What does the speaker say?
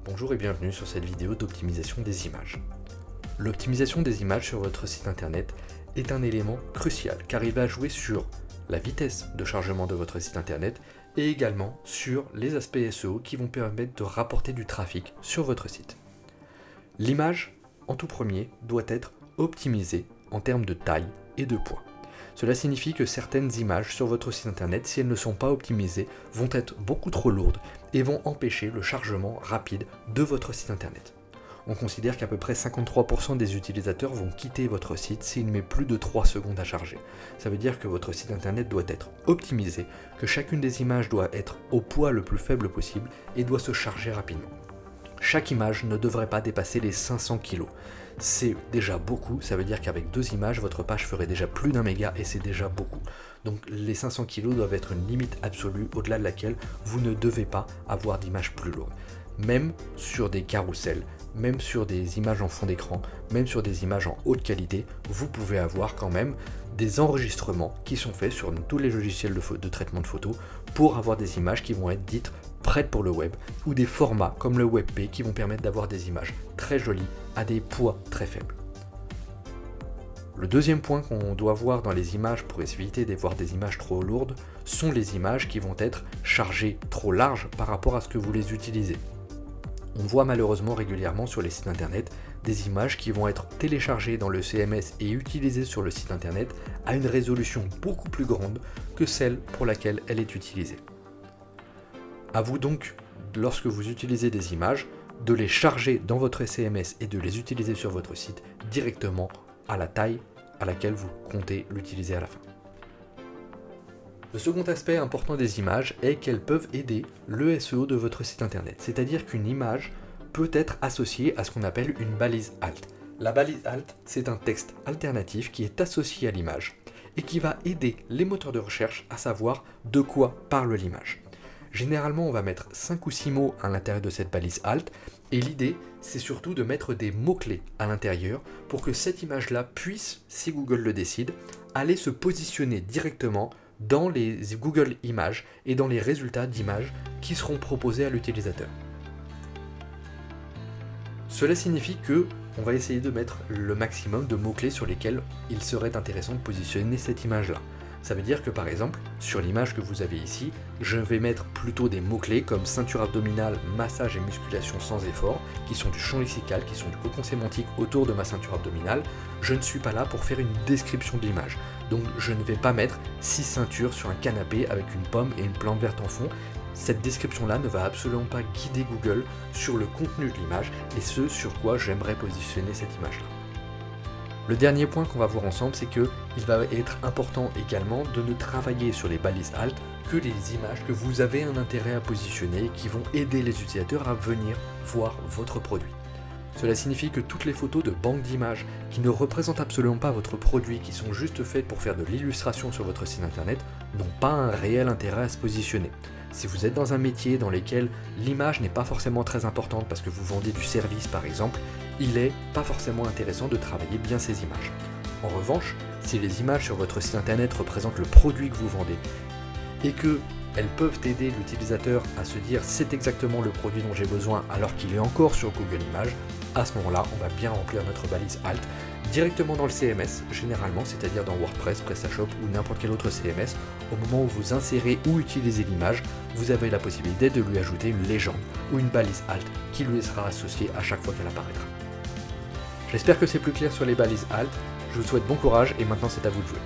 Bonjour et bienvenue sur cette vidéo d'optimisation des images. L'optimisation des images sur votre site internet est un élément crucial car il va jouer sur la vitesse de chargement de votre site internet et également sur les aspects SEO qui vont permettre de rapporter du trafic sur votre site. L'image, en tout premier, doit être optimisée en termes de taille et de poids. Cela signifie que certaines images sur votre site internet, si elles ne sont pas optimisées, vont être beaucoup trop lourdes et vont empêcher le chargement rapide de votre site internet. On considère qu'à peu près 53% des utilisateurs vont quitter votre site s'il met plus de 3 secondes à charger. Ça veut dire que votre site internet doit être optimisé, que chacune des images doit être au poids le plus faible possible et doit se charger rapidement. Chaque image ne devrait pas dépasser les 500 kg. C'est déjà beaucoup, ça veut dire qu'avec 2 images, votre page ferait déjà plus d'1 méga et c'est déjà beaucoup. Donc les 500 kg doivent être une limite absolue au-delà de laquelle vous ne devez pas avoir d'images plus lourdes. Même sur des carousels, même sur des images en fond d'écran, même sur des images en haute qualité, vous pouvez avoir quand même des enregistrements qui sont faits sur tous les logiciels de traitement de photos pour avoir des images qui vont être dites prêtes pour le web ou des formats comme le WebP qui vont permettre d'avoir des images très jolies à des poids très faibles. Le deuxième point qu'on doit voir dans les images pour éviter d'avoir des images trop lourdes sont les images qui vont être chargées trop larges par rapport à ce que vous les utilisez. On voit malheureusement régulièrement sur les sites internet des images qui vont être téléchargées dans le CMS et utilisées sur le site internet à une résolution beaucoup plus grande que celle pour laquelle elle est utilisée. À vous donc, lorsque vous utilisez des images, de les charger dans votre CMS et de les utiliser sur votre site directement à la taille à laquelle vous comptez l'utiliser à la fin. Le second aspect important des images est qu'elles peuvent aider le SEO de votre site internet, c'est-à-dire qu'une image peut être associée à ce qu'on appelle une balise alt. La balise alt, c'est un texte alternatif qui est associé à l'image et qui va aider les moteurs de recherche à savoir de quoi parle l'image. Généralement, on va mettre 5 ou 6 mots à l'intérieur de cette balise alt et l'idée, c'est surtout de mettre des mots-clés à l'intérieur pour que cette image-là puisse, si Google le décide, aller se positionner directement dans les Google Images et dans les résultats d'images qui seront proposés à l'utilisateur. Cela signifie que on va essayer de mettre le maximum de mots-clés sur lesquels il serait intéressant de positionner cette image-là. Ça veut dire que par exemple, sur l'image que vous avez ici, je vais mettre plutôt des mots-clés comme ceinture abdominale, massage et musculation sans effort, qui sont du champ lexical, qui sont du cocon sémantique autour de ma ceinture abdominale. Je ne suis pas là pour faire une description de l'image. Donc je ne vais pas mettre 6 ceintures sur un canapé avec une pomme et une plante verte en fond. Cette description-là ne va absolument pas guider Google sur le contenu de l'image et ce sur quoi j'aimerais positionner cette image-là. Le dernier point qu'on va voir ensemble, c'est qu'il va être important également de ne travailler sur les balises alt que les images que vous avez un intérêt à positionner et qui vont aider les utilisateurs à venir voir votre produit. Cela signifie que toutes les photos de banque d'images qui ne représentent absolument pas votre produit, qui sont juste faites pour faire de l'illustration sur votre site internet, n'ont pas un réel intérêt à se positionner. Si vous êtes dans un métier dans lequel l'image n'est pas forcément très importante parce que vous vendez du service par exemple, il n'est pas forcément intéressant de travailler bien ces images. En revanche, si les images sur votre site internet représentent le produit que vous vendez et qu'elles peuvent aider l'utilisateur à se dire c'est exactement le produit dont j'ai besoin alors qu'il est encore sur Google Images, à ce moment-là, on va bien remplir notre balise alt directement dans le CMS, généralement, c'est-à-dire dans WordPress, PrestaShop ou n'importe quel autre CMS. Au moment où vous insérez ou utilisez l'image, vous avez la possibilité de lui ajouter une légende ou une balise alt qui lui sera associée à chaque fois qu'elle apparaîtra. J'espère que c'est plus clair sur les balises alt. Je vous souhaite bon courage et maintenant c'est à vous de jouer.